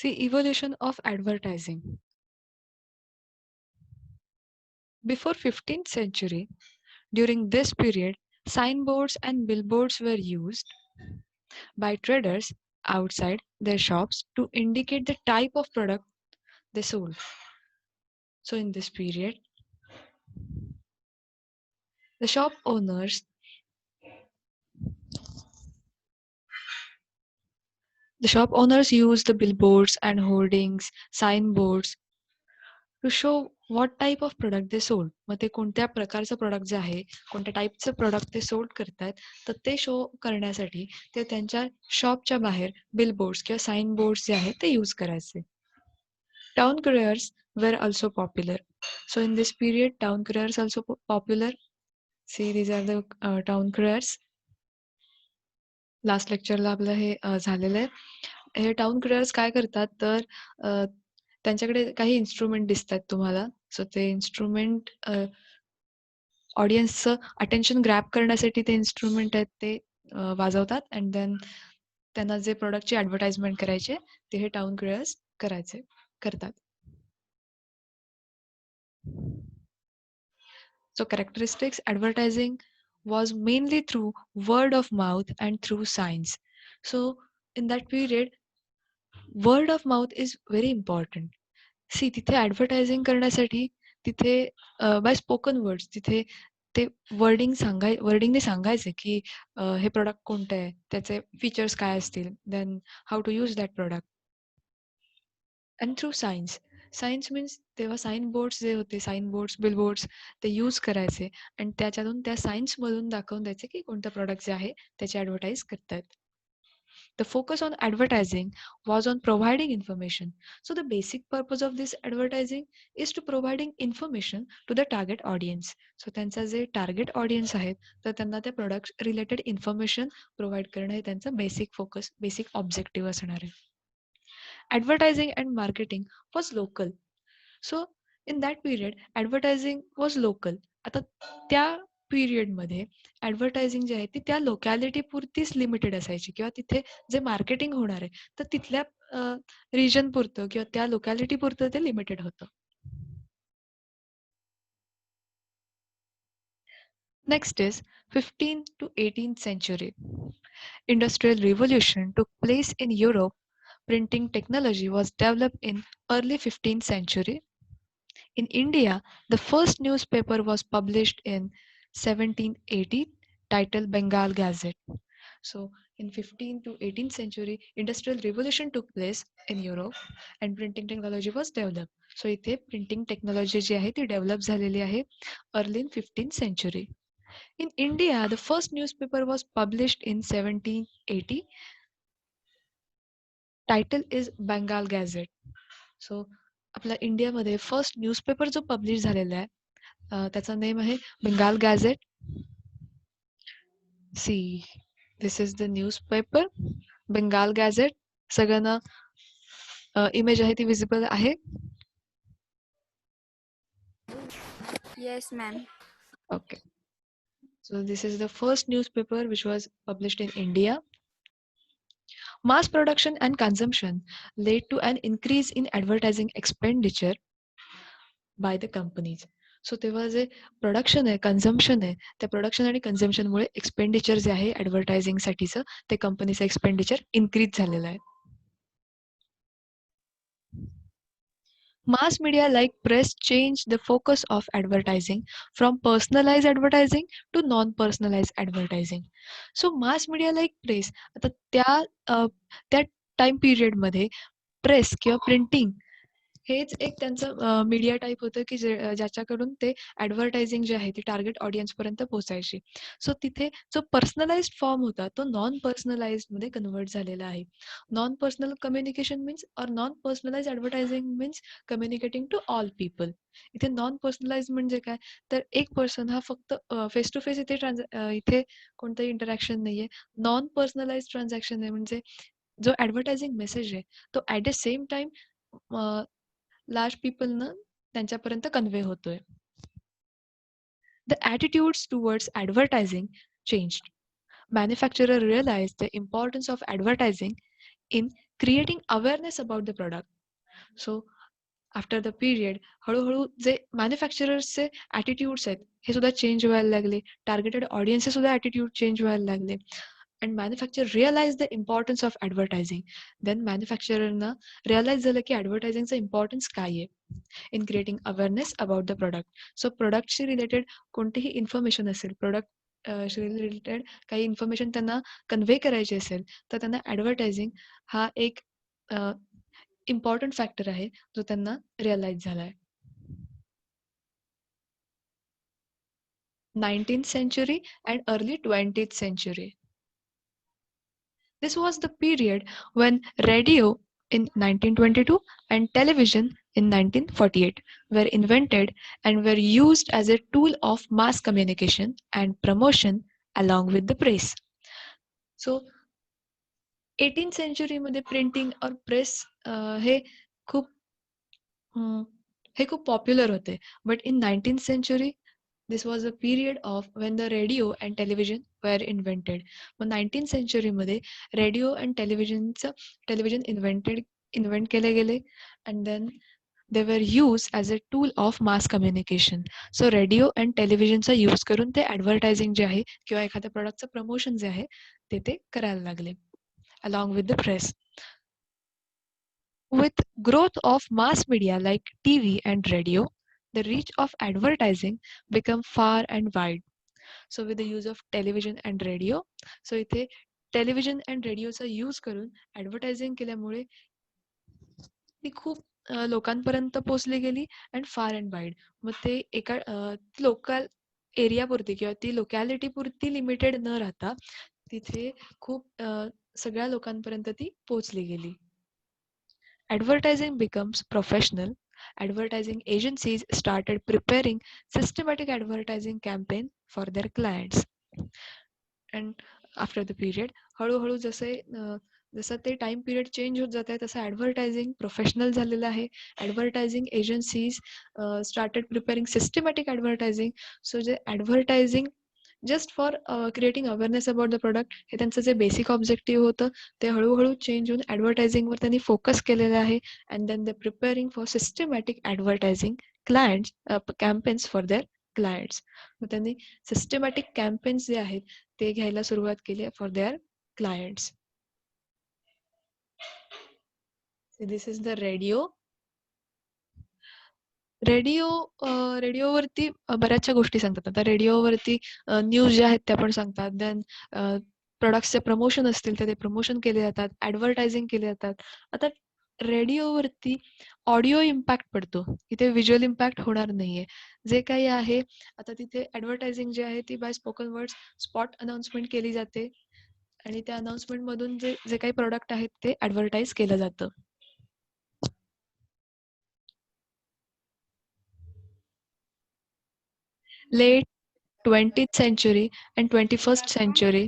See, evolution of advertising. Before 15th century, during this period, signboards and billboards were used by traders outside their shops to indicate the type of product they sold. So in this period, the shop owners use the billboards and hoardings, signboards to show what type of product they sold. मग ते कोणत्या प्रकारचं product जे आहे, कोणत्या टाईपचं product ते sold करतायत, तर ते शो करण्यासाठी ते त्यांच्या शॉपच्या बाहेर बिलबोर्ड्स किंवा साइन बोर्ड्स जे आहेत ते यूज करायचे. Town criers were also popular. So in this period, town criers also popular. See, these are the town criers. Last लेक्चरला आपलं हे झालेलं आहे. हे टाउन क्रियर्स काय करतात तर त्यांच्याकडे काही इन्स्ट्रुमेंट दिसतात तुम्हाला. सो ते इन्स्ट्रुमेंट ऑडियन्सचं अटेन्शन ग्रॅब करण्यासाठी ते इन्स्ट्रुमेंट आहेत ते वाजवतात अँड देन त्यांना जे प्रोडक्टची ॲडव्हर्टाइजमेंट करायचे ते हे टाउन क्रियर्स करतात. So characteristics advertising was mainly through word of mouth and through signs. So in that period, word of mouth is very important. See, तिथे ॲडव्हर्टायझिंग करण्यासाठी तिथे बाय स्पोकन वर्ड्स तिथे ते वर्डिंगने सांगायचे की हे प्रोडक्ट कोणतं आहे, त्याचे फीचर्स काय असतील, then how to use that product. And through science means तेव्हा साइन बोर्ड्स जे होते, साइन बोर्ड्स बिलबोर्ड्स ते यूज करायचे आणि त्याच्यातून त्या सायन्समधून दाखवून द्यायचे की कोणतं प्रोडक्ट जे आहे त्याची ॲडव्हर्टाईज करतायत. The focus on advertising was on providing information. So the basic purpose of this advertising is to providing information to the target audience. So त्यांचा जे टार्गेट ऑडियन्स आहेत तर त्यांना त्या प्रोडक्ट्स रिलेटेड इन्फॉर्मेशन प्रोव्हाइड करणं हे त्यांचं बेसिक फोकस, बेसिक ऑब्जेक्टिव्ह असणार आहे. Advertising and marketing was local. So in that period, advertising was local. आता त्या पिरियडमध्ये ॲडव्हर्टायझिंग जे आहे ती त्या लोकॅलिटी पुरतीच लिमिटेड असायची किंवा तिथे जे मार्केटिंग होणार आहे तर तिथल्या रिजन पुरतं किंवा त्या लोकॅलिटी पुरतं ते लिमिटेड होतं. Next is 15th to 18th century. Industrial revolution took place in Europe. Printing technology was developed in early 15th century. In India, the first newspaper was published in 1780 titled Bengal Gazette. So in 15th to 18th century, industrial revolution took place in Europe and printing technology was developed. So इथे printing technology जी आहे ती develop झालेली आहे early in 15th century. In India, the first newspaper was published in 1780. Title is Bengal Gazette. So आपल्या इंडियामध्ये first newspaper जो publish झालेला आहे त्याचा नेम आहे Bengal gadget. See this is the newspaper Bengal gadget. सगळ्यांना इमेज आहे ती विजिबल आहे. Yes, ma'am. Okay. So this is the first newspaper which was published in India. Mass production and consumption led to an increase in advertising expenditure by the companies. So तेव्हा जे production आहे, consumption आहे, त्या production आणि कन्झम्पशनमुळे expenditure जे आहे ॲडव्हर्टायझिंगसाठीचं ते कंपनीचं एक्सपेंडिचर इन्क्रीज झालेलं आहे. Mass media like press changed the focus of advertising from personalized advertising to non-personalized advertising. So mass media like press आता त्या टाइम पिरियडमध्ये प्रेस किंवा प्रिंटिंग हेच एक त्यांचं मीडिया टाईप होतं की ज्याच्याकडून ते ॲडव्हर्टायझिंग जे आहे ती टार्गेट ऑडियन्सपर्यंत पोहोचायची. सो तिथे जो पर्सनलाइज्ड फॉर्म होता तो नॉन पर्सनलाइज्डमध्ये कन्वर्ट झालेला आहे. Non personal communication means or non personalize advertising means communicating to all people. इथे नॉन पर्सनलाइज म्हणजे काय तर एक पर्सन हा फक्त फेस टू फेस इथे कोणतंही इंटरॅक्शन नाही आहे. नॉन पर्सनलाइज ट्रान्झॅक्शन आहे म्हणजे जो ॲडव्हर्टायझिंग मेसेज आहे तो at the same time large पीपलनं त्यांच्यापर्यंत कन्वे होतोय. The attitudes towards advertising changed. Manufacturers realized the importance of advertising in creating awareness about the product. So after the period हळूहळू जे मॅन्युफॅक्चरर्सचे ॲटिट्यूड्स आहेत हे सुद्धा चेंज व्हायला लागले. टार्गेटेड ऑडियन्सचे सुद्धा ॲटिट्यूड चेंज व्हायला लागले. And manufacture realise the importance of advertising. Then मॅन्युफॅक्चररना रिअलाइज झालं की ॲडव्हर्टायझिंगचं इम्पॉर्टन्स काय आहे in creating awareness about the product. So प्रोडक्टशी रिलेटेड कोणतीही इन्फॉर्मेशन असेल, प्रोडक्ट रिलेटेड काही इन्फॉर्मेशन त्यांना कन्व्हे करायची असेल, तर त्यांना ॲडव्हर्टायझिंग हा एक इम्पॉर्टंट फॅक्टर आहे जो त्यांना रिअलाइज झाला आहे. 19th century and early 20th century. This was the period when radio in 1922 and television in 1948 were invented and were used as a tool of mass communication and promotion along with the press. So 18th century मध्ये printing और press हे खूप हे खूप popular होते. But in 19th century this was a period of when the radio and television were invented. मग 19th सेंचुरीमध्ये radio and television invent केले गेले and then they were use as a tool of mass communication. So radio and टेलिव्हिजनचा use करून ते advertising जे आहे किंवा एखाद्या प्रोडक्टचं प्रमोशन जे आहे ते करायला लागले along with the press. With growth of mass media like TV and radio, the reach of advertising become far and wide. So with the use of television and radio, so इथे television and रेडिओचा use करून advertising केल्यामुळे ती खूप लोकांपर्यंत पोहोचली गेली and फार अँड वाईड. मग ते एका लोकल एरियापुरती किंवा ती लोकॅलिटी पुरती लिमिटेड न राहता तिथे खूप सगळ्या लोकांपर्यंत ती पोहोचली गेली. Advertising becomes professional. Advertising agencies started preparing systematic advertising campaign for their clients. And after the period, हळूहळू जसं ते टाइम पिरियड चेंज होत जात आहे तसं ॲडव्हर्टायझिंग प्रोफेशनल झालेलं आहे. Advertising agencies started preparing systematic advertising. So जे advertising just for creating awareness about the product हे त्यांचं जे बेसिक ऑब्जेक्टिव्ह होतं ते हळूहळू चेंज होऊन ॲडव्हर्टायझिंगवर त्यांनी फोकस केलेलं आहे. And then they preparing for systematic advertising clients campaigns for their clients. मग त्यांनी सिस्टमॅटिक कॅम्पेन्स जे आहेत ते घ्यायला सुरुवात केली for their clients. This is the radio. रेडिओवरती बऱ्याचशा गोष्टी सांगतात. आता रेडिओवरती न्यूज ज्या आहेत त्या पण सांगतात. देन प्रोडक्ट्सचे प्रमोशन असतील तर ते प्रमोशन केले जातात. ॲडव्हर्टायझिंग केले जातात. आता रेडिओवरती ऑडिओ इम्पॅक्ट पडतो. इथे व्हिज्युअल इम्पॅक्ट होणार नाहीये. जे काही आहे आता तिथे ॲडव्हर्टायझिंग जी आहे ती by spoken words spot announcement केली जाते आणि त्या अनाउन्समेंटमधून जे जे काही प्रोडक्ट आहेत ते ॲडव्हर्टाईज केलं जातं. Late 20th century and 21st century.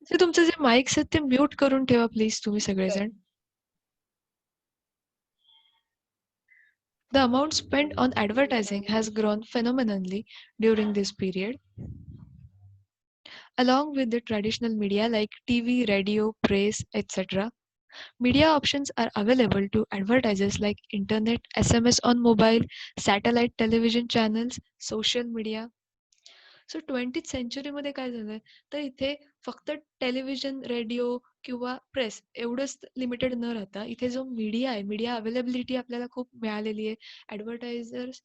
ते तुमचे जे माईक्स आहेत ते म्यूट करून ठेवा प्लीज तुम्ही सगळेजण. The amount spent on advertising has grown phenomenally during this period. Along with the traditional media like TV, radio, press, etc., media options are available to advertisers like internet, SMS on mobile, satellite television channels, social media. So 20th सेंचुरीमध्ये काय झालंय तर इथे फक्त television, radio किंवा press एवढंच limited न राहता इथे जो मीडिया आहे, मीडिया अवेलेबिलिटी आपल्याला खूप मिळालेली आहे. Advertisers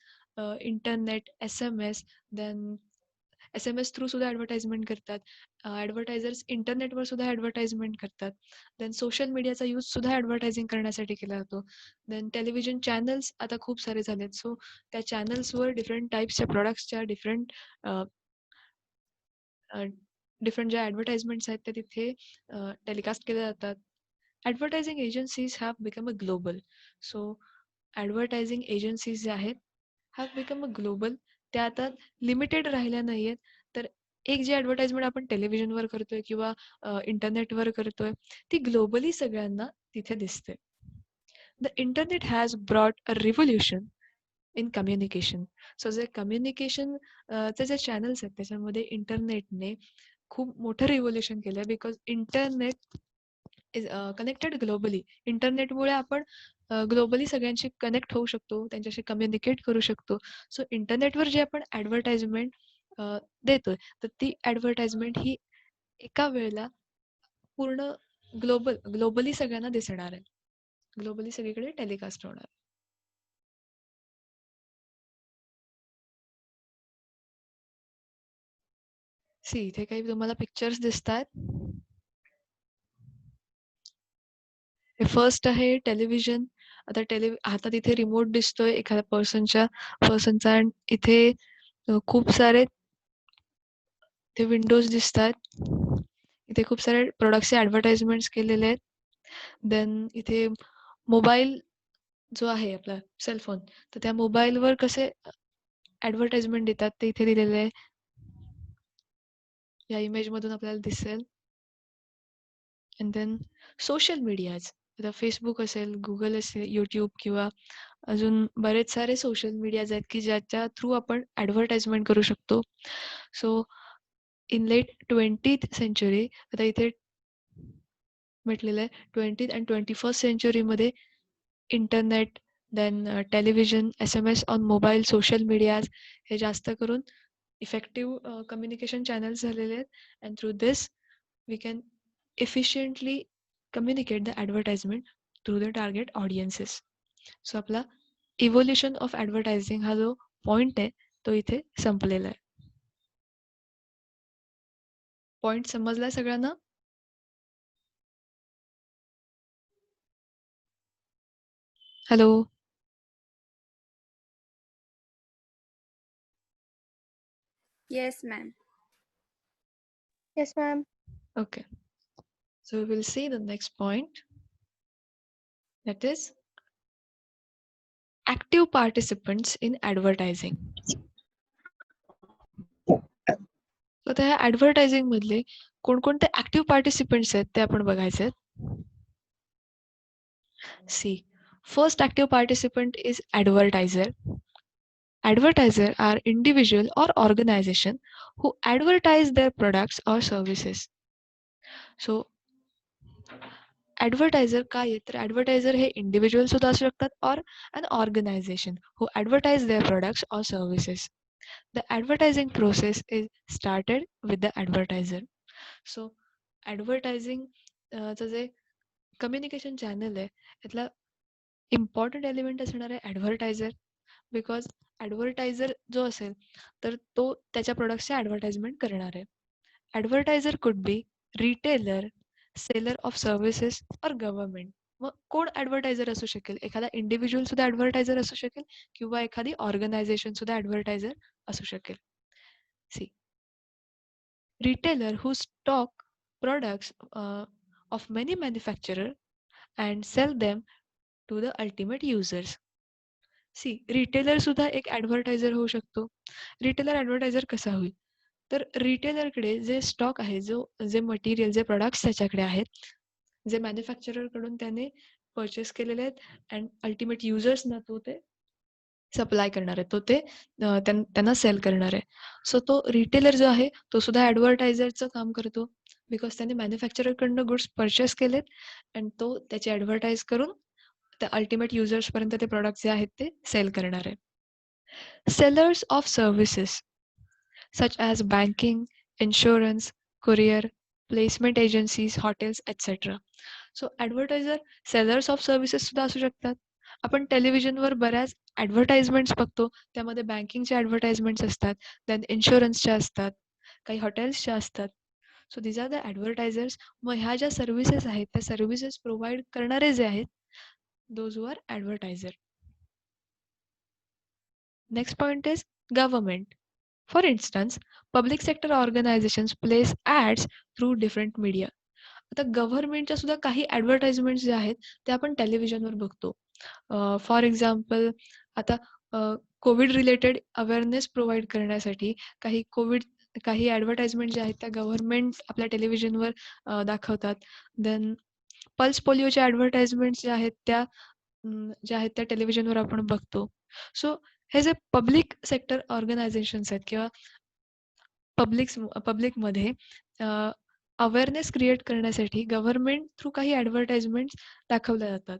internet, SMS, then SMS through सुद्धा ॲडव्हर्टाइजमेंट करतात. ॲडव्हर्टायझर्स इंटरनेटवर सुद्धा ॲडव्हर्टाइजमेंट करतात. देन सोशल मीडियाचा यूज सुद्धा ॲडव्हर्टायझिंग करण्यासाठी केला जातो. देन टेलिव्हिजन चॅनल्स आता खूप सारे झालेत. सो त्या चॅनल्सवर डिफरंट टाईप्सच्या प्रॉडक्ट्सच्या डिफरंट डिफरंट ज्या ॲडव्हर्टाइजमेंट्स आहेत त्या तिथे टेलिकास्ट केल्या जातात. Advertising agencies have become a global. So advertising agencies ज्या आहेत हॅव बिकम अ ग्लोबल. त्या आता लिमिटेड राहिल्या नाही आहेत. तर एक जी ॲडव्हर्टाइजमेंट आपण टेलिव्हिजनवर करतोय किंवा इंटरनेटवर करतोय ती ग्लोबली सगळ्यांना तिथे दिसते. The internet has brought a revolution in communication. So जे कम्युनिकेशन चे जे चॅनल्स आहेत त्याच्यामध्ये इंटरनेटने खूप मोठं रिव्होल्युशन केलं आहे because internet is connected globally. इंटरनेटमुळे आपण ग्लोबली सगळ्यांशी कनेक्ट होऊ शकतो, त्यांच्याशी कम्युनिकेट करू शकतो. सो इंटरनेटवर जे आपण ॲडव्हर्टाइजमेंट देतोय, तर ती ॲडव्हर्टाइजमेंट ही एका वेळेला पूर्ण ग्लोबली सगळ्यांना दिसणार आहे. ग्लोबली सगळीकडे टेलिकास्ट होणार. सी इथे काही तुम्हाला पिक्चर्स दिसतायत. हे फर्स्ट आहे टेलिव्हिजन. आता हातात इथे रिमोट दिसतोय एखाद्या पर्सनचा आणि इथे खूप सारे ते विंडोज दिसतात. इथे खूप सारे प्रोडक्ट्सचे ॲडव्हर्टाइजमेंट्स केलेले आहेत. देन इथे मोबाईल जो आहे आपला सेलफोन, तर त्या मोबाईलवर कसे ॲडव्हर्टाइजमेंट देतात ते इथे दिलेलं आहे. या इमेजमधून आपल्याला दिसेल. And then social medias. आता फेसबुक असेल, गुगल असेल, यूट्यूब किंवा अजून बरेच सारे सोशल मीडियाज आहेत की ज्याच्या थ्रू आपण ॲडव्हर्टाइजमेंट करू शकतो. So in late 20th century, आता इथे म्हटलेलं आहे 20th अँड 21st सेंचुरीमध्ये internet, then television, SMS on mobile, social medias हे जास्त करून इफेक्टिव्ह कम्युनिकेशन चॅनल्स झालेले आहेत. And through this we can efficiently communicate the advertisement through the target audiences. So आपला इव्होल्युशन ऑफ ॲडव्हर्टायझिंग हा जो पॉइंट आहे तो इथे संपलेला आहे. पॉइंट समजलाय सगळ्यांना? Hello. Yes, ma'am. Yes, ma'am. Okay. So we will see the next point. That is active participants in advertising. तर त्या ॲडव्हर्टायझिंग मधले कोणकोणते ॲक्टिव्ह पार्टिसिपंट्स आहेत ते आपण बघायचे आहेत. See first active participant is advertiser. Advertisers are individual or organization who advertise their products or services. So advertiser काय आहे तर ॲडव्हर्टायझर हे इंडिव्हिज्युअल सुद्धा असू शकतात or an organisation who advertise their products or services. The advertising process is started with the advertiser. So advertising चं जे communication channel आहे यातला इम्पॉर्टंट एलिमेंट असणार आहे ॲडव्हर्टायझर. बिकॉज ॲडव्हर्टायझर जो असेल तर तो त्याच्या प्रोडक्ट्सचे ॲडव्हर्टाइजमेंट करणार आहे. Advertiser could be retailer, seller of services or government. मग कोण ॲडव्हर्टायझर असू शकेल? एखादा इंडिव्हिज्युअल सुद्धा ॲडव्हर्टायझर असू शकेल किंवा एखादी ऑर्गनायझेशन सुद्धा ॲडव्हर्टायझर असू शकेल. See retailer who stock products of many manufacturers and sell them to the ultimate users. See retailer सुद्धा एक ॲडव्हर्टायझर होऊ शकतो. रिटेलर ॲडव्हर्टायझर कसा होईल? तर रिटेलरकडे जे स्टॉक आहे, जे मटेरियल, जे प्रॉडक्ट्स त्याच्याकडे आहेत, जे मॅन्युफॅक्चररकडून त्याने परचेस केलेले आहेत अँड अल्टिमेट युजर्सना तो ते सप्लाय करणार आहे. तो ते त्यांना सेल करणार आहे. सो तो रिटेलर जो आहे तो सुद्धा ॲडव्हर्टायझरचं काम करतो. बिकॉज त्याने मॅन्युफॅक्चररकडनं गुड्स परचेस केलेत अँड तो त्याची ॲडव्हर्टाइज करून त्या अल्टिमेट युजर्सपर्यंत ते प्रॉडक्ट जे आहेत ते सेल करणार आहे. Sellers of services such as banking, insurance, courier, placement agencies, hotels, etc. So advertiser sellers of services सुद्धा असू शकतात. आपण टेलिव्हिजनवर बऱ्याच ॲडव्हर्टाइजमेंट्स बघतो. त्यामध्ये बँकिंगच्या ॲडव्हर्टाइजमेंट्स असतात, देन इन्शुरन्सच्या असतात, काही हॉटेल्सच्या असतात. So these are the advertisers. मग ह्या ज्या सर्व्हिसेस आहेत त्या सर्व्हिसेस प्रोव्हाइड करणारे जे आहेत those who are advertiser. Next point is government. For instance, public sector organizations place ads through different media. आता गव्हर्नमेंटच्या सुद्धा काही ॲडव्हर्टाइजमेंट्स जे आहेत ते आपण टेलिव्हिजनवर बघतो. फॉर एक्झाम्पल आता कोविड रिलेटेड अवेअरनेस प्रोव्हाइड करण्यासाठी काही ॲडव्हर्टाइजमेंट जे आहेत त्या गव्हर्नमेंट आपल्या टेलिव्हिजनवर दाखवतात. देन पल्स पोलिओच्या ॲडव्हर्टाइजमेंट्स ज्या आहेत त्या टेलिव्हिजनवर आपण बघतो. सो हे जे पब्लिक सेक्टर ऑर्गनायझेशन्स आहेत किंवा पब्लिकमध्ये अवेअरनेस क्रिएट करण्यासाठी गव्हर्नमेंट थ्रू काही ॲडव्हर्टाइजमेंट्स दाखवल्या जातात.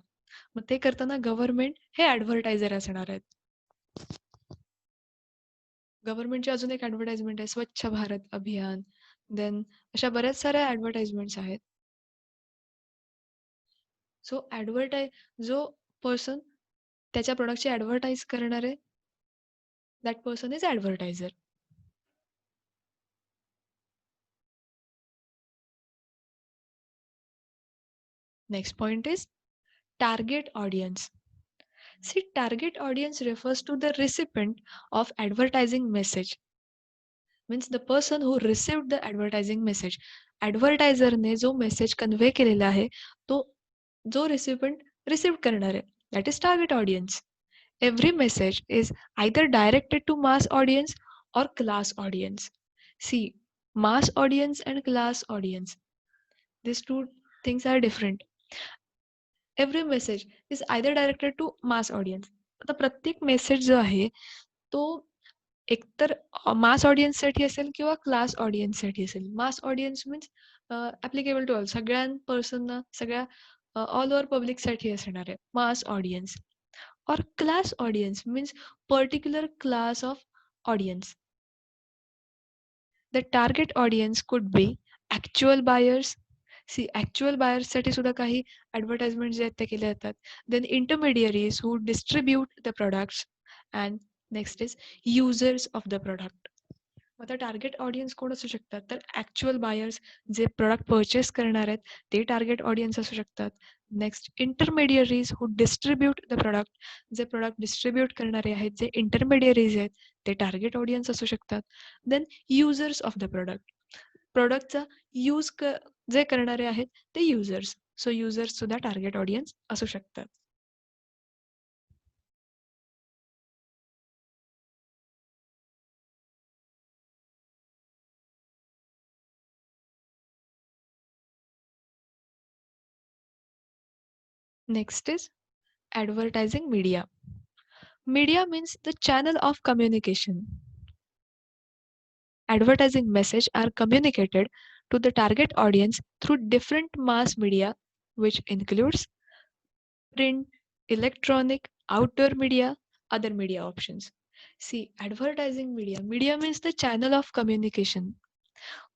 मग ते करताना गव्हर्नमेंट हे ॲडव्हर्टायझर असणार आहेत. गव्हर्नमेंटची अजून एक ॲडव्हर्टाइजमेंट आहे स्वच्छ भारत अभियान. देन अशा बऱ्याच साऱ्या ॲडव्हर्टाइजमेंट्स आहेत. सो जो पर्सन त्याच्या प्रॉडक्टची ॲडव्हर्टाइज करणार आहे, that person is advertiser. Next point is target audience. See, target audience refers to the recipient of advertising message. Means the person who received the advertising message. ॲडव्हर्टायझरने जो message convey केलेला आहे तो जो रिसिपंट receive करणार आहे, that is target audience. Every message is either directed to mass audience or class audience. See, mass audience and class audience. These two things are different. Every message is either directed to mass audience. आता प्रत्येक message जो आहे तो एकतर मास ऑडियन्ससाठी असेल किंवा class ऑडियन्ससाठी असेल. Mass audience means applicable to all, सगळ्या पर्सनना, सगळ्या ऑल ओव्हर पब्लिकसाठी असणार आहे मास ऑडियन्स. और class audience means particular class of audience. The target audience could be actual buyers. See, actual बायर्ससाठी सुद्धा काही ॲडव्हर्टाइजमेंट जे आहेत ते केले जातात. Then intermediaries who distribute the products and next is users of the product. आता टार्गेट ऑडियन्स कोण असू शकतात, तर ॲक्च्युअल बायर्स जे प्रॉडक्ट परचेस करणार आहेत ते टार्गेट ऑडियन्स असू शकतात. Next intermediaries who distribute the product. जे प्रॉडक्ट डिस्ट्रीब्यूट करणारे आहेत, जे इंटरमिडियरीज आहेत ते टार्गेट ऑडियन्स असू शकतात. Then users of the product. प्रॉडक्टचा यूज जे करणारे आहेत ते युजर्स. सो युजर्स सुद्धा टार्गेट ऑडियन्स असू शकतात. Next is advertising media. Media means the channel of communication. Advertising message are communicated to the target audience through different mass media, which includes print, electronic, outdoor media, other media options. See, advertising media. Media means the channel of communication.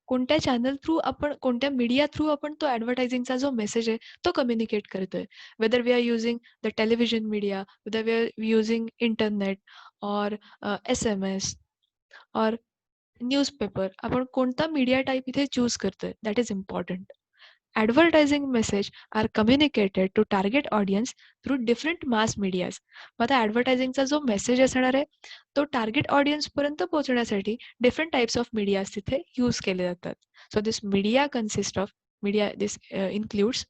कोणत्या channel through आपण, कोणत्या media through आपण तो ॲडव्हर्टायझिंगचा जो message आहे तो communicate करतोय. Whether we are using the television media, whether we are using internet और SMS और न्यूजपेपर, आपण कोणता मीडिया टाईप इथे चूज करतोय, that is important. Advertising message are communicated to target audience through different mass medias. मग आता ॲडव्हर्टायझिंगचा जो message असणार आहे तो टार्गेट ऑडियन्सपर्यंत पोहोचण्यासाठी डिफरंट टाइप्स ऑफ मीडियाज तिथे यूज केले जातात. So this media consist of media, this includes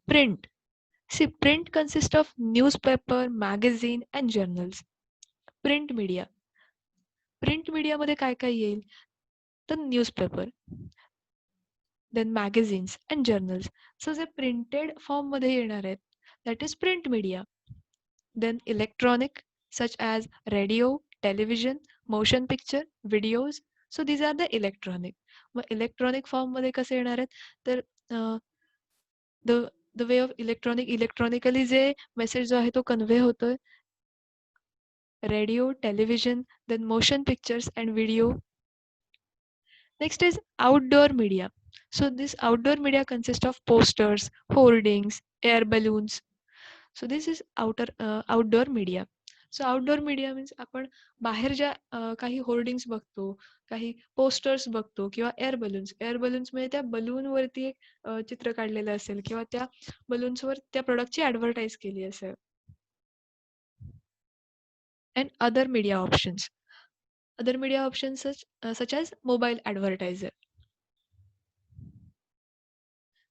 print. See, print consist of newspaper, magazine and journals. Print media. Print मीडियामध्ये काय काय येईल, तर newspaper, then magazines and journals. So जे printed फॉर्ममध्ये येणार आहेत that is print media. Then electronic such as radio, television, motion picture, videos. So these are the electronic. मग इलेक्ट्रॉनिक फॉर्ममध्ये कसे येणार आहेत, तर the the way of electronically जे मेसेज जो आहे तो कन्व्हे होतोय, radio, television, then motion pictures and video. Next is outdoor media. So this outdoor media consists of posters, hoardings, air balloons. So this is outdoor media. So outdoor media means आपण बाहेर ज्या काही hoardings बघतो, काही posters बघतो किंवा air balloons म्हणजे त्या बलूनवरती एक चित्र काढलेलं असेल किंवा त्या बलून्सवर त्या प्रोडक्टची ॲडव्हर्टाईज केली असेल. And other media options. Other media options such as mobile advertiser.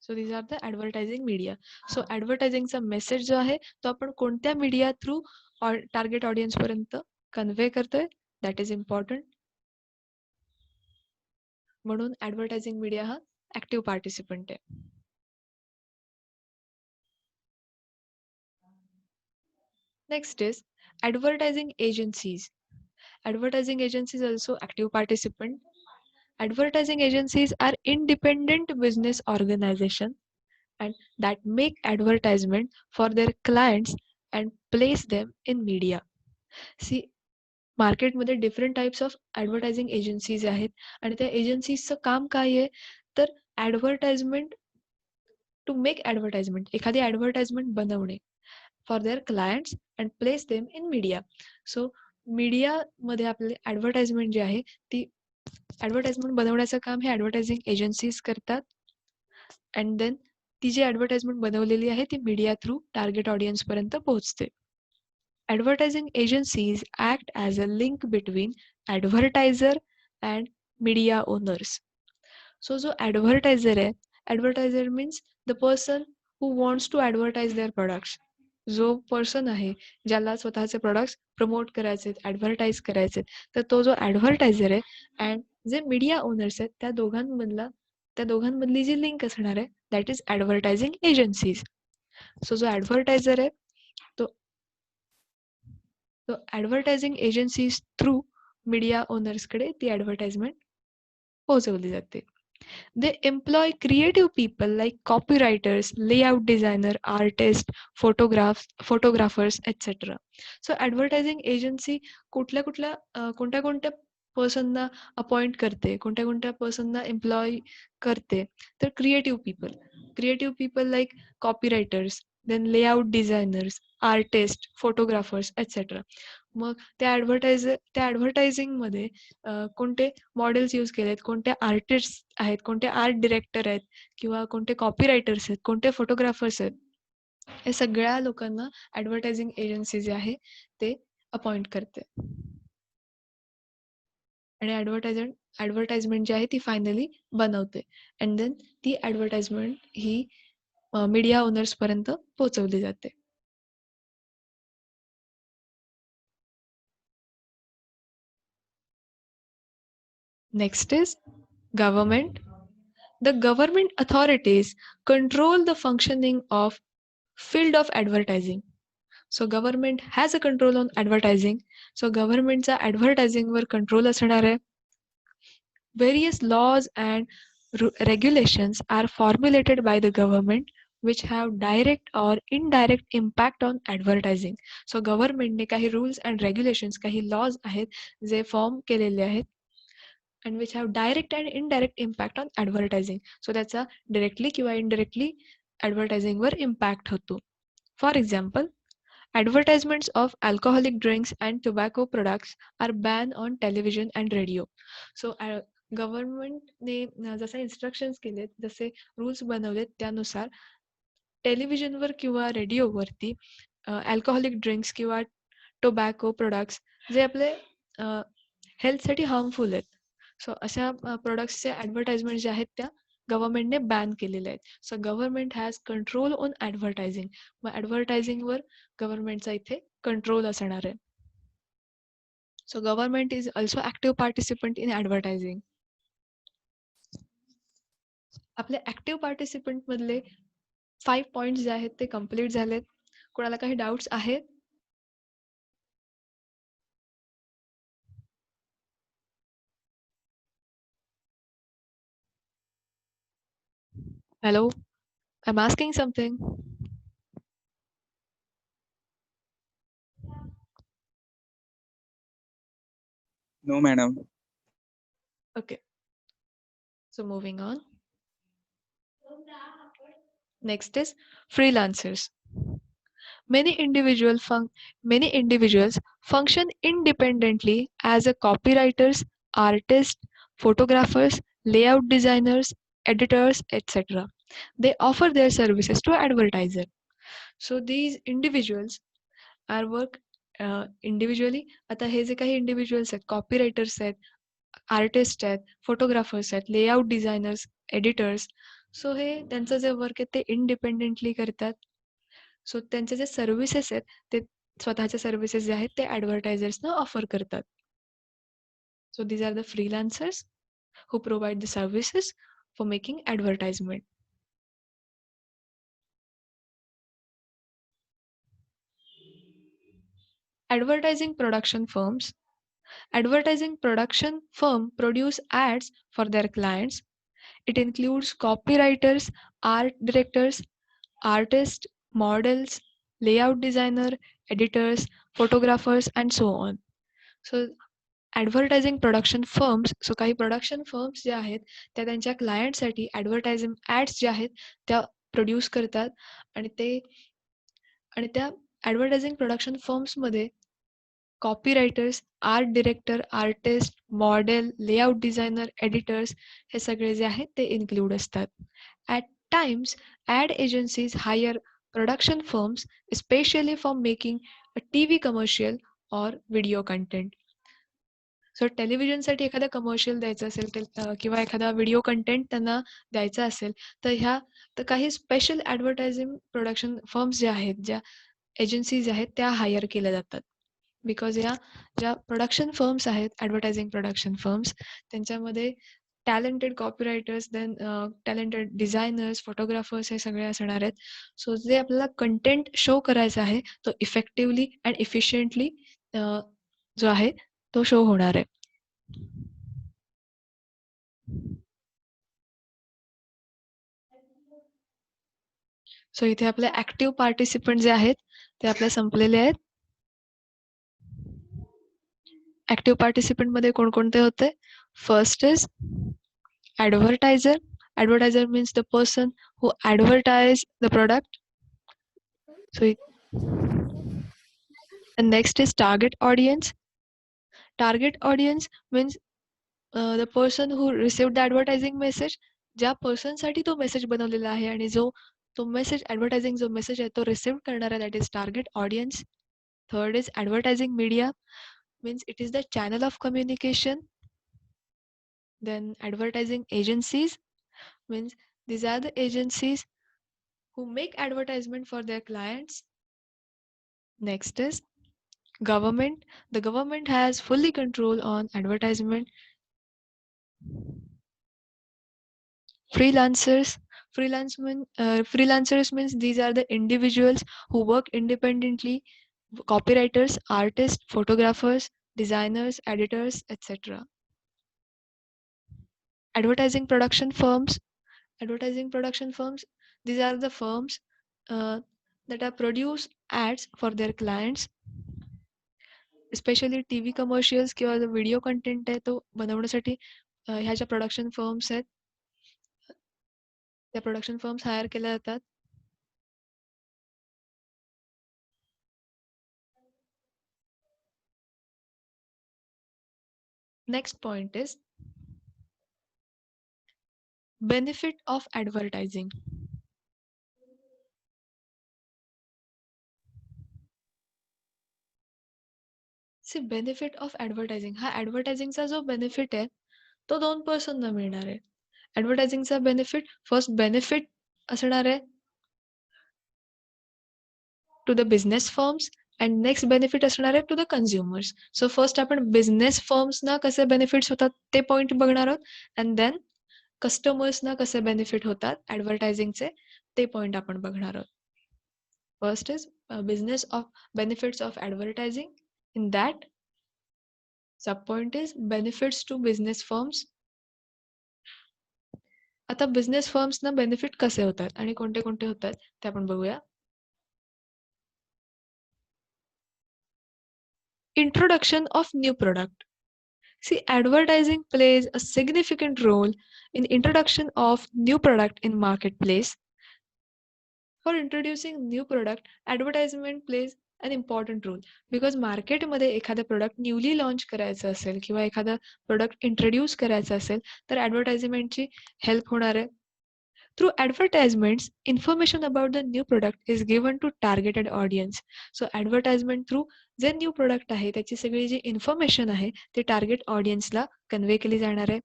So these are the advertising media. So ॲडव्हर्टायझिंगचा मेसेज जो आहे तो आपण कोणत्या मीडिया थ्रू टार्गेट ऑडियन्सपर्यंत कन्व्हे करतोय, दॅट इज इम्पॉर्टंट. म्हणून ॲडव्हर्टायझिंग मीडिया हा ॲक्टिव्ह पार्टिसिपंट आहे. Next is advertising agencies. Advertising agencies also active participant. Advertising agencies are independent business organizations and that make advertisement for their clients and place them in media. See, मार्केटमध्ये different types of advertising agencies आहेत आणि त्या एजन्सीजचं काम काय आहे तर advertisement to make advertisement एखादी advertisement बनवणे for their clients and place them in media. So मीडियामध्ये आपले ॲडव्हर्टाइजमेंट जी आहे ती ॲडव्हर्टाइजमेंट बनवण्याचं काम हे ॲडव्हर्टायझिंग एजन्सीज करतात अँड देन ती जी ॲडव्हर्टाइजमेंट बनवलेली आहे ती मीडिया थ्रू टार्गेट ऑडियन्सपर्यंत पोहोचते. Advertising agencies act as a link between advertiser and media owners. So जो advertiser आहे, advertiser means the person who wants to advertise their products. जो person आहे ज्याला स्वतःचे प्रोडक्ट्स प्रमोट करायचे ॲडव्हर्टाईज करायचे तर तो जो ॲडव्हर्टायझर आहे अँड जे मीडिया ओनर्स आहेत त्या दोघांमधली जी लिंक असणार आहे that is advertising agencies. So जो ॲडव्हर्टायझर आहे तो ॲडव्हर्टायझिंग एजन्सीज थ्रू मीडिया ओनर्सकडे ती ॲडव्हर्टाइजमेंट पोहोचवली जाते. They employ creative people like copywriters, layout designer, artists, photographers, etc. So advertising agency कोणत्या कोणत्या पर्सनना अपॉइंट करते, कोणत्या कोणत्या पर्सनना एम्प्लॉय करते तर creative people like copywriters, then layout designers, artist, photographers etcetera. मग त्या ॲडव्हर्टायझिंगमध्ये कोणते मॉडेल्स यूज केलेत, कोणते आर्टिस्ट आहेत, कोणते आर्ट डिरेक्टर आहेत किंवा कोणते कॉपीरायटर्स आहेत, कोणते फोटोग्राफर्स आहेत, हे सगळ्या लोकांना ॲडव्हर्टायझिंग एजन्सी जे आहे ते अपॉइंट करते आणि ॲडव्हर्टाइजमेंट जी आहे ती फायनली बनवते अँड देन ती ॲडव्हर्टाइजमेंट ही मीडिया ओनर्सपर्यंत पोहोचवली जाते. Next is government. The government authorities control the functioning of field of advertising. So government has a control on advertising. So governmentचा advertising वर control असणार आहे. Various laws and regulations are formulated by the government which have direct or indirect impact on advertising. So governmentने काही rules and regulations, काही laws आहेत जे form केलेले आहेत and which have direct and indirect impact on advertising. So त्याचा directly किंवा indirectly advertising वर impact होतो. For example, advertisements of alcoholic drinks and tobacco products are banned on television and radio. So गव्हर्नमेंटने जसे instructions केलेत, जसे rules बनवलेत त्यानुसार टेलिव्हिजनवर किंवा रेडिओवरती अल्कोहोलिक ड्रिंक्स किंवा टोबॅको प्रोडक्ट्स जे आपले हेल्थसाठी हार्मफुल आहेत. सो अशा प्रोडक्ट्सचे ॲडव्हर्टाइजमेंट जे आहेत त्या गव्हर्नमेंटने बॅन केलेले आहेत. So government has control on advertising. मग ॲडव्हर्टायझिंगवर गव्हर्नमेंटचा इथे कंट्रोल असणार आहे. So government is also active participant in advertising. आपले ॲक्टिव्ह पार्टिसिपंटमधले 5 पॉईंट्स जे आहेत ते कंप्लीट झालेत. कोणाला काही डाऊट्स आहेत? Hello, I'm asking something. No, madam. Okay. So moving on. Next is freelancers. Many individuals function independently as a copywriters, artists, photographers, layout designers, editors, etc. They offer their services to advertiser. So these individuals are work individually. आता हे जे काही individuals आहेत, कॉपीरायटर्स आहेत, artist आहेत, photographers आहेत, layout designers, editors. So हे त्यांचं जे वर्क आहे ते इंडिपेंडेंटली करतात. सो त्यांचे जे सर्व्हिसेस आहेत ते स्वतःचे सर्व्हिसेस जे आहेत ते ॲडव्हर्टायझर्सना ऑफर करतात. So these are the freelancers who provide the services for making advertisement. Advertising production firms. Advertising production firm produce ads for their clients. It includes copywriters, art directors, artists, models, layout designer, editors, photographers, and so on. So advertising production firms, so काही production firms ज्या आहेत त्या त्यांच्या क्लायंटसाठी advertising ads ज्या आहेत त्या produce करतात आणि त्या ॲडव्हर्टायझिंग प्रोडक्शन फर्म्समध्ये copywriters, art director, artist, model, layout designer, editors हे सगळे जे आहेत ते इन्क्लूड असतात. At times ad agencies hire production firms specially for making a TV commercial or video content. So टेलिव्हिजनसाठी एखादा कमर्शियल द्यायचं असेल किंवा एखादा व्हिडिओ कंटेंट त्यांना द्यायचा असेल तर काही स्पेशल ॲडव्हर्टायझिंग प्रोडक्शन फर्म्स ज्या आहेत, ज्या एजन्सीज आहेत त्या हायर केल्या जातात. बिकॉज ज्या प्रोडक्शन फर्म्स आहेत, ॲडव्हर्टायझिंग प्रोडक्शन फर्म्स, त्यांच्यामध्ये talented copywriters, then talented designers, photographers हे सगळे असणार आहेत. सो जे आपल्याला कंटेंट शो करायचा आहे तो इफेक्टिव्हली अँड इफिशियंटली जो आहे तो शो होणार आहे. सो इथे आपले ऍक्टिव्ह पार्टिसिपंट जे आहेत ते आपले संपलेले आहेत. ऍक्टिव्ह पार्टिसिपंट मध्ये कोणकोणते होते? First is advertiser. Advertiser means the person who advertise the product. So next is target audience. Target audience means the person who received the advertising message. ज्या पर्सनसाठी तो मेसेज बनवलेला आहे आणि जो तो मेसेज ॲडव्हर्टायझिंग जो मेसेज आहे तो रिसीव्ह करणार आहे, that is target audience. Third is advertising media, means it is the channel of communication. Then advertising agencies means these are the agencies who make advertisement for their clients. Next is government. The government has fully control on advertisement. Freelancers. Freelancers means these are the individuals who work independently. Copywriters, artists, photographers, designers, editors, etc. Advertising production firms. Advertising production firms, these are the firms that are produce ads for their clients. Specially TV commercials किंवा जो video content आहे तो बनवण्यासाठी ह्या ज्या production firms आहेत त्या production firms hire केल्या जातात. Next point is benefit of advertising. See benefit of advertising, हा ॲडव्हर्टायझिंगचा जो बेनिफिट आहे तो 2 पर्सनना मिळणार आहे. ॲडव्हर्टायझिंगचा बेनिफिट, फर्स्ट बेनिफिट असणार आहे to the business firms and next benefit असणार आहे to the consumers. So first आपण बिझनेस फर्म्सना कसे बेनिफिट्स होतात ते पॉईंट बघणार आहोत अँड देन कस्टमर्सना कसे बेनिफिट होतात ॲडव्हर्टायझिंगचे ते पॉईंट आपण बघणार आहोत. First is business of benefits of advertising. In that sub point is benefits to business firms. आता बिझनेस फर्म्सना बेनिफिट कसे होतात आणि कोणते कोणते होतात ते आपण बघूया. Introduction of new product. See, advertising plays a significant role in introduction of new product in marketplace. For introducing new product, advertisement plays an important role because मार्केटमध्ये एखादा प्रोडक्ट न्यूली लॉन्च करायचं असेल किंवा एखादा प्रोडक्ट इंट्रोड्यूस करायचा असेल तर ॲडव्हर्टाइजमेंटची help होणार आहे. Through advertisements, information about the new product is given to targeted audience. So advertisement through जे न्यू प्रोडक्ट आहे त्याची सगळी जी इन्फॉर्मेशन आहे ते टार्गेट ऑडियन्सला कन्वे केली जाणार आहे.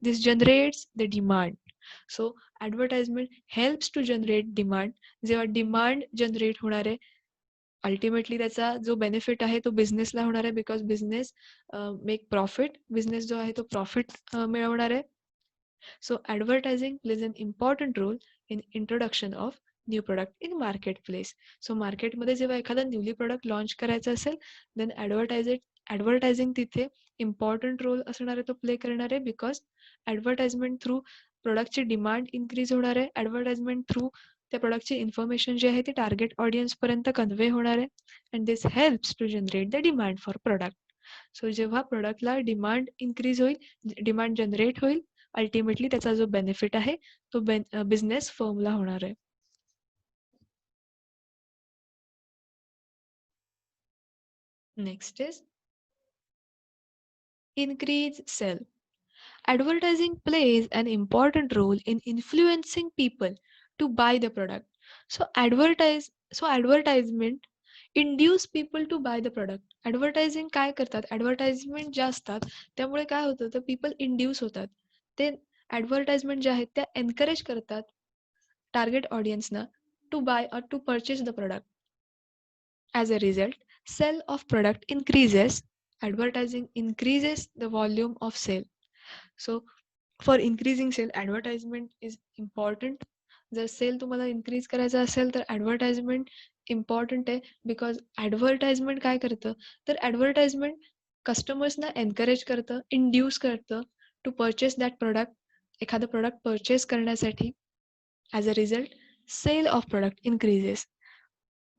This generates the demand. So advertisement helps to generate demand. जेव्हा डिमांड जनरेट होणार आहे अल्टिमेटली त्याचा जो बेनिफिट आहे तो बिझनेसला होणार आहे because business make profit. Business जो आहे तो प्रॉफिट मिळवणार आहे. So advertising plays an important role in introduction of new product in marketplace. So market मध्ये जेव्हा एखादा न्यूली प्रोडक्ट लॉन्च करायचा असेल then ॲडव्हर्टायझिंग तिथे इम्पॉर्टंट रोल असणार आहे, तो प्ले करणार आहे. बिकॉज ॲडव्हर्टाइजमेंट थ्रू प्रोडक्टची डिमांड इन्क्रीज होणार आहे. ॲडव्हर्टाइजमेंट थ्रू त्या प्रोडक्टची इन्फॉर्मेशन जी आहे ती टार्गेट ऑडियन्सपर्यंत कन्वे होणार आहे. And this helps to generate the demand for product. So जेव्हा प्रोडक्टला डिमांड इन्क्रीज होईल, डिमांड जनरेट होईल, अल्टिमेटली त्याचा जो बेनिफिट आहे तो बिझनेस फर्मला होणार आहे. Next is increase sell. Advertising plays an important role in influencing people to buy the product. Advertisement induce people to buy the product. Advertising काय करतात, ॲडव्हर्टाइजमेंट ज्या असतात त्यामुळे काय होतं तर पीपल इंड्यूस होतात. ते ॲडव्हर्टाइजमेंट जे आहेत त्या एनकरेज करतात टार्गेट ऑडियन्सना to buy or to purchase the product. As a result, sale of product increases. Advertising increases the volume of sale. So for increasing sale, advertisement is important. जर sale तुम्हाला increase करायचा असेल तर advertisement important आहे. Because advertisement काय करतं तर advertisement कस्टमर्सना एनकरेज करतं, इंड्यूस करतं टू परचेस दॅट प्रोडक्ट, एखादं प्रोडक्ट परचेस करण्यासाठी. As a result sale of product increases.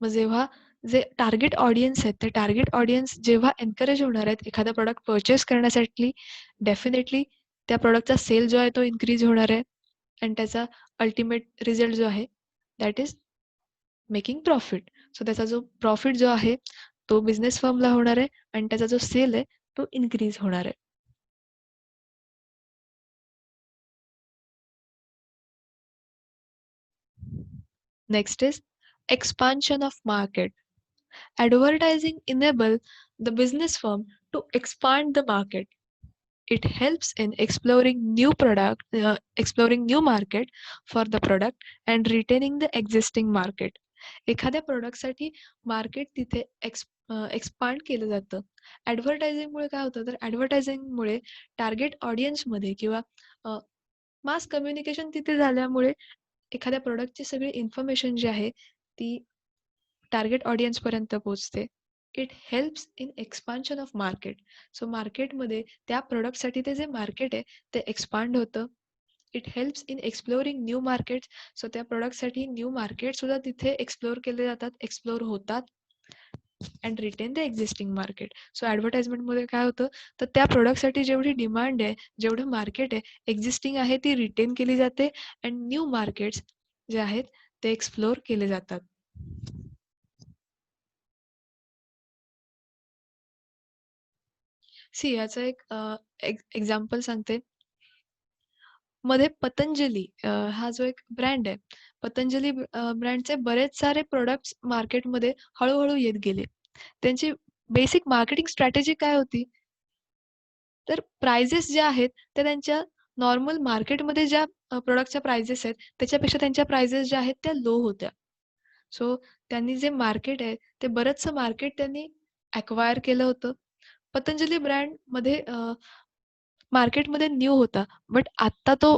मग जेव्हा जे टार्गेट ऑडियन्स आहेत ते टार्गेट ऑडियन्स जेव्हा एनकरेज होणार आहेत एखादा प्रॉडक्ट परचेस करण्यासाठी, डेफिनेटली त्या प्रॉडक्टचा सेल जो आहे तो इन्क्रीज होणार आहे. आणि त्याचा अल्टिमेट रिझल्ट जो आहे that is making profit. So त्याचा जो प्रॉफिट जो आहे तो बिझनेस फर्मला होणार आहे आणि त्याचा जो सेल आहे तो इन्क्रीज होणार आहे. Next is expansion of market. Advertising enable the business firm to expand the market. It helps in exploring new market for the product and retaining the existing market. एखाद्या प्रोडक्टसाठी मार्केट तिथे expand केलं जातं. ॲडव्हर्टायझिंगमुळे काय होतं तर ॲडव्हर्टायझिंगमुळे target ऑडियन्समध्ये किंवा mass communication तिथे झाल्यामुळे एखाद्या प्रोडक्टची सगळी इन्फॉर्मेशन जी आहे ती टार्गेट ऑडियन्सपर्यंत पोहोचते. It helps in expansion of market. So मार्केटमध्ये त्या प्रोडक्टसाठी ते जे मार्केट आहे ते एक्सपांड होतं. It helps in exploring new markets. So त्या प्रोडक्टसाठी न्यू मार्केटसुद्धा तिथे एक्सप्लोर केले जातात, एक्सप्लोर होतात. And retain the existing market. So ॲडव्हर्टाइजमेंटमध्ये काय होतं तर त्या प्रोडक्टसाठी जेवढी डिमांड आहे, जेवढं मार्केट आहे, एक्झिस्टिंग आहे ती रिटेन केली जाते अँड न्यू मार्केट्स जे आहेत ते एक्सप्लोर केले जातात. सी याचं एक एक्झाम्पल सांगते. मध्ये पतंजली हा जो एक ब्रँड आहे, पतंजली ब्रँडचे बरेच सारे प्रोडक्ट्स मार्केटमध्ये हळूहळू येत गेले. त्यांची बेसिक मार्केटिंग स्ट्रॅटेजी काय होती तर प्राइजेस ज्या आहेत त्या त्यांच्या नॉर्मल मार्केटमध्ये ज्या प्रोडक्टच्या प्राइजेस आहेत त्याच्यापेक्षा त्यांच्या प्राइजेस ज्या आहेत त्या लो होत्या. सो त्यांनी जे मार्केट आहे ते बरंचसं मार्केट त्यांनी ॲक्वायर केलं होतं. पतंजली ब्रँडमध्ये मार्केटमध्ये न्यू होता, बट आत्ता तो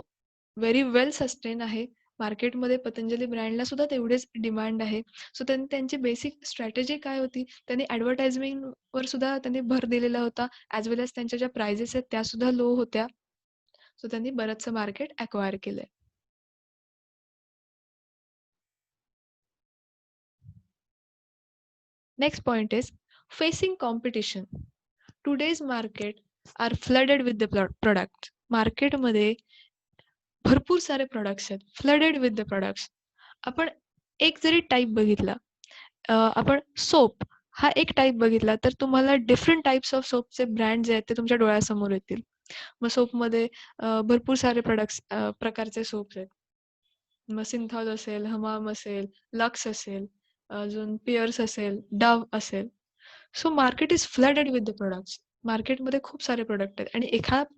व्हेरी वेल सस्टेन आहे. मार्केटमध्ये पतंजली ब्रँडला सुद्धा तेवढेच डिमांड आहे. सो त्यांनी त्यांची बेसिक स्ट्रॅटेजी काय होती, त्यांनी ॲडव्हर्टायझिंगवर सुद्धा त्यांनी भर दिलेला होता. ॲज वेल एज त्यांच्या ज्या प्राइजेस आहेत त्या सुद्धा लो होत्या. सो त्यांनी बरंचसं मार्केट ॲक्वायर केलंय. Next point is facing competition. Today's market are flooded with the product. मार्केटमध्ये भरपूर सारे प्रोडक्ट्स आहेत, फ्लडेड विथ द प्रोडक्ट्स. आपण एक जरी टाईप बघितला, आपण सोप हा एक टाईप बघितला तर तुम्हाला डिफरंट टाईप्स ऑफ सोपचे ब्रँड जे आहेत ते तुमच्या डोळ्यासमोर येतील. मग सोपमध्ये भरपूर सारे प्रकारचे सोप्स आहेत. मग सिंथॉल असेल, हमाम असेल, लक्स असेल, अजून पिअर्स असेल, डव असेल. So market is flooded with the products. मार्केटमध्ये खूप सारे प्रोडक्ट आहेत आणि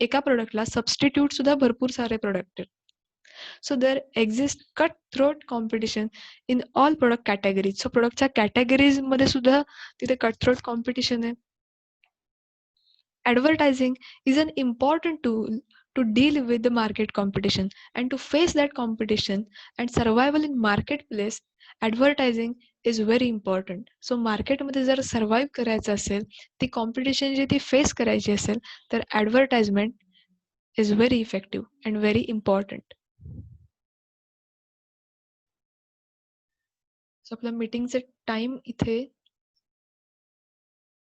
एका प्रोडक्टला सबस्टिट्यूट सुद्धा भरपूर सारे प्रोडक्ट आहेत. So there exist cut throat competition in all product categories. So प्रोडक्टच्या कॅटेगरीजमध्ये सुद्धा तिथे कट थ्रोट कॉम्पिटिशन आहे. Advertising is an important tool to deal with the market competition and to face that competition and survival in marketplace. Advertising is very important. So मार्केटमध्ये जर survive करायचं असेल, ती कॉम्पिटिशन जी ती फेस करायची असेल, तर advertisement is very effective and very important. So आपल्या मीटिंगचे टाईम इथे